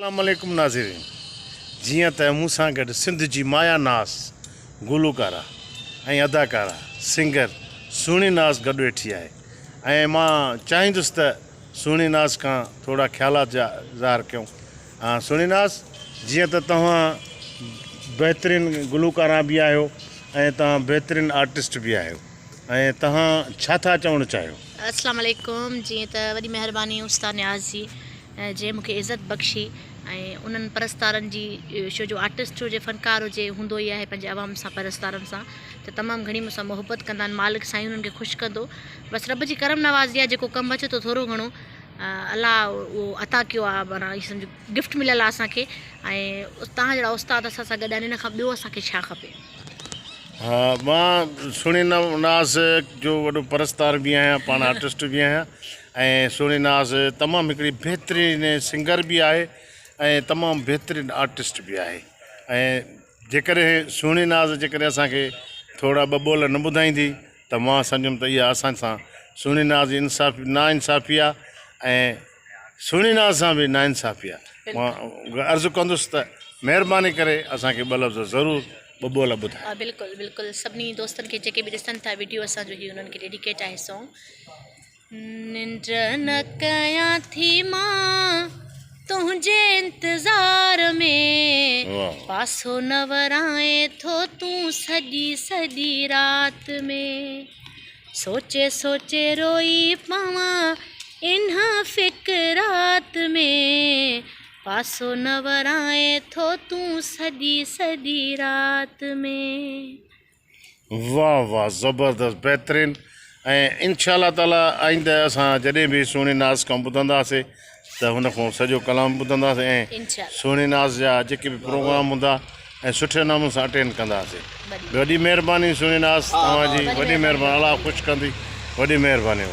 अस्सलामुअलैकुम नाज़रीन। जियां त मूंसां गॾु सिंध जी माया नाज़ गुलूकारा ऐं अदाकारा सिंगर सुहिणी नाज़ गॾु वेठी आहे ऐं मां चाहींदुसि त सुहिणी नाज़ खां थोरा ख़्यालात ज़ाहिर कयूं। सुहिणी नाज़, जियां त तव्हां बहितरीनु गुलूकारा बि आहियो ऐं तव्हां बहितरीनु आर्टिस्ट बि आहियो ऐं तव्हां छा था चवणु चाहियो? अस्सलाम वालेकुम। जीअं त वॾी महिरबानी उस्ताद न्याज़ जी जंहिं मूंखे इज़त बख़्शी ऐं उन्हनि परस्तारनि जी छो जो आर्टिस्ट हुजे फ़नकार हुजे हूंदो ई आहे पंहिंजे आवाम सां परस्तारनि सां त तमामु घणी मूंसां मुहबत कंदा आहिनि। मालिक साईं उन्हनि खे ख़ुशि कंदो। बसि रब जी करम नवाज़ी आहे, जेको कमु अचे थो थोरो घणो अलाह उहो अता कयो आहे, माना इहो सम्झो गिफ्ट मिलियल आहे असांखे। ऐं तव्हां जहिड़ा उस्ताद असां सां गॾु आहिनि, इन खां ॿियो असांखे छा खपे। हा, मां सुहिणी नाज़ जो वॾो परस्तार बि आहियां, पाण आर्टिस्ट बि आहियां ऐं सुहिणी नाज़ तमामु हिकिड़ी बहितरीनु सिंगर बि आहे ऐं तमामु बहितरीनु आर्टिस्ट बि आहे। ऐं जेकॾहिं सुहिणी नाज़ जेकॾहिं असांखे थोरा ॿ ॿोल न ॿुधाईंदी त मां सम्झुमि त इहा असां सां सुहिणी नाज़ नाइंसाफ़ी आहे ऐं सुहिणी नाज़ सां बि नाइंसाफ़ी आहे। मां अर्ज़ु कंदुसि त महिरबानी करे असांखे ॿ लफ़्ज़ ज़रूरु ॿ ॿोल ॿुधायो। बिल्कुलु बिल्कुलु, सभिनी दोस्तनि खे जेके बि ॾिसनि था वीडियो असांजो ही उन्हनि खे डेडिकेट आहे सॉन्ग। निंड न कयां थी मां तुंहिंजे इंतज़ार में, पासो न वराए थो तूं सॼी सॼी राति में, सोचे सोचे रोई पवां इन फ़िक्रात में, पासो न वराए थो तूं सॼी सॼी रात में। वाह वाह, ज़बरदस्त, बहितरीनु। ऐं इंशाअल्लाह ताला आईंदह असां जॾहिं बि सुहिणी नाज़ खां ॿुधंदासीं त हुन खां सॼो कलाम ॿुधंदासीं ऐं सुहिणी नाज़ जा जेके बि प्रोग्राम हूंदा ऐं सुठे नमूने सां अटेंड कंदासीं। वॾी महिरबानी सुहिणी नाज़, तव्हांजी वॾी महिरबानी, अलाह ख़ुशि कंदी, वॾी महिरबानी।